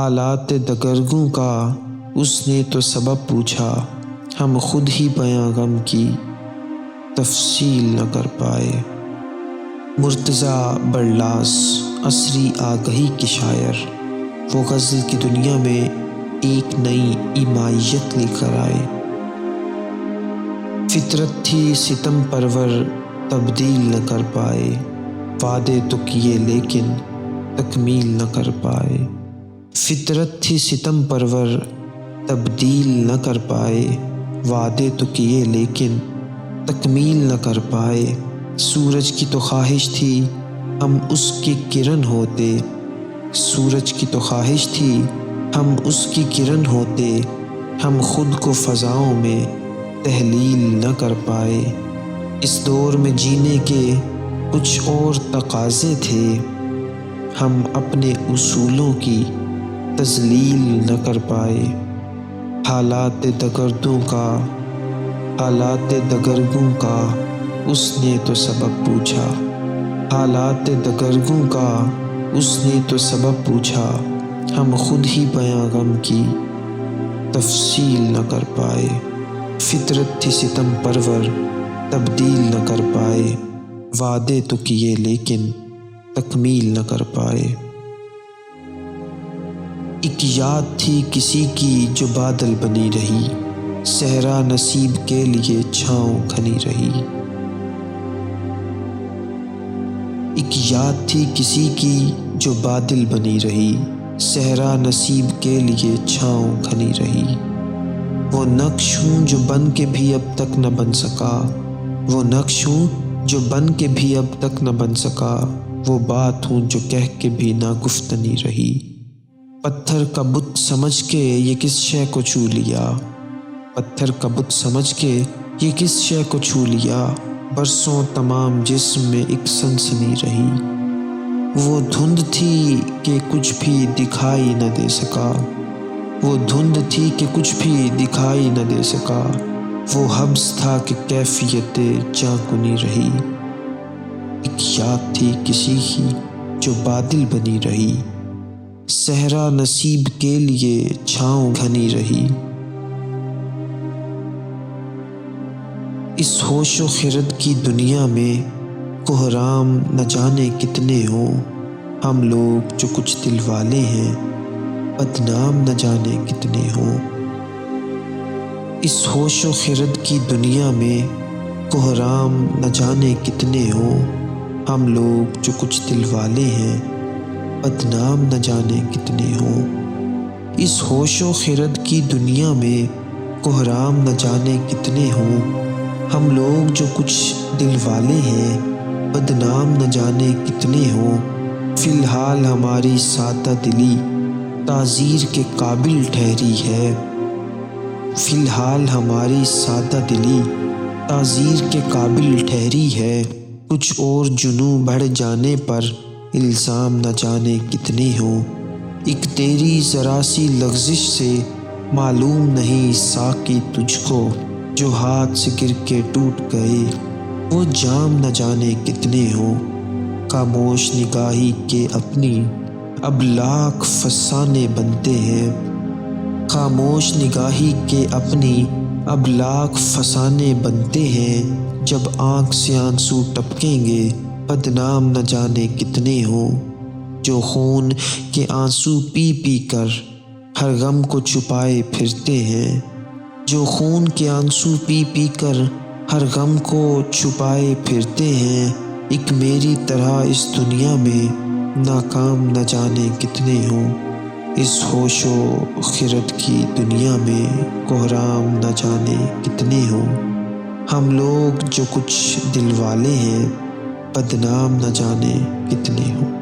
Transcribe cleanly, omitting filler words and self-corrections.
حالات دگرگوں کا اس نے تو سبب پوچھا، ہم خود ہی بیاں غم کی تفصیل نہ کر پائے۔ مرتضیٰ برلاس عصری آگہی کے شاعر، وہ غزل کی دنیا میں ایک نئی ایمائیت لے کر آئے۔ فطرت تھی ستم پرور تبدیل نہ کر پائے، وعدے تو کیے لیکن تکمیل نہ کر پائے۔ فطرت تھی ستم پرور تبدیل نہ کر پائے، وعدے تو کیے لیکن تکمیل نہ کر پائے۔ سورج کی تو خواہش تھی ہم اس کی کرن ہوتے، سورج کی تو خواہش تھی ہم اس کی کرن ہوتے، ہم خود کو فضاؤں میں تحلیل نہ کر پائے۔ اس دور میں جینے کے کچھ اور تقاضے تھے، ہم اپنے اصولوں کی تذلیل نہ کر پائے۔ حالات دگرگوں کا اس نے تو سبب پوچھا، حالات دگرگوں کا اس نے تو سبب پوچھا، ہم خود ہی بیاں غم کی تفصیل نہ کر پائے۔ فطرت تھی ستم پرور تبدیل نہ کر پائے، وعدے تو کیے لیکن تکمیل نہ کر پائے۔ ایک یاد تھی کسی کی جو بادل بنی رہی، صحرا نصیب کے لیے چھاؤں گھنی رہی۔ ایک یاد تھی کسی کی جو بادل بنی رہی، صحرا نصیب کے لیے چھاؤں گھنی رہی۔ وہ نقش ہوں جو بن کے بھی اب تک نہ بن سکا، وہ نقش ہوں جو بن کے بھی اب تک نہ بن سکا، وہ بات ہوں جو کہہ کے بھی نہ گفتنی رہی۔ پتھر کا بت سمجھ کے یہ کس شے کو چھو لیا، پتھر کا بت سمجھ کے یہ کس شے کو چھو لیا، برسوں تمام جسم میں ایک سنسنی رہی۔ وہ دھند تھی کہ کچھ بھی دکھائی نہ دے سکا، وہ دھند تھی کہ کچھ بھی دکھائی نہ دے سکا، وہ حبس تھا کہ کیفیت جاں کنی رہی۔ ایک یاد تھی کسی کی جو بادل بنی رہی، صحرا نصیب کے لیے چھاؤں گھنی رہی۔ اس ہوش و خرد کی دنیا میں کوہرام نہ جانے کتنے ہوں، ہم لوگ جو کچھ دل والے ہیں بدنام نہ جانے کتنے ہوں۔ اس ہوش و خرد کی دنیا میں کوہرام نہ جانے کتنے ہوں، ہم لوگ جو کچھ دل والے ہیں بدنام نہ جانے کتنے ہوں۔ اس ہوش و خرد کی دنیا میں کوہرام نہ جانے کتنے ہوں، ہم لوگ جو کچھ دل والے ہیں بدنام نہ جانے کتنے ہوں۔ فی الحال ہماری سادہ دلی تعزیر کے قابل ٹھہری ہے، فی الحال ہماری سادہ دلی تعزیر کے قابل ٹھہری ہے، کچھ اور جنوں بڑھ جانے پر الزام نہ جانے کتنے ہوں۔ ایک تیری ذرا سی لغزش سے معلوم نہیں ساقی تجھ کو، جو ہاتھ سے گر کے ٹوٹ گئے وہ جام نہ جانے کتنے ہوں۔ خاموش نگاہی کے اپنی اب لاکھ فسانے بنتے ہیں، خاموش نگاہی کے اپنی اب لاکھ فسانے بنتے ہیں، جب آنکھ سے آنسو ٹپکیں گے بدنام نہ جانے کتنے ہوں۔ جو خون کے آنسو پی پی کر ہر غم کو چھپائے پھرتے ہیں، جو خون کے آنسو پی پی کر ہر غم کو چھپائے پھرتے ہیں، ایک میری طرح اس دنیا میں ناکام نہ جانے کتنے ہوں۔ اس ہوش و خرد کی دنیا میں کوہرام نہ جانے کتنے ہوں، ہم لوگ جو کچھ دل والے ہیں بدنام نہ جانے کتنے ہوں۔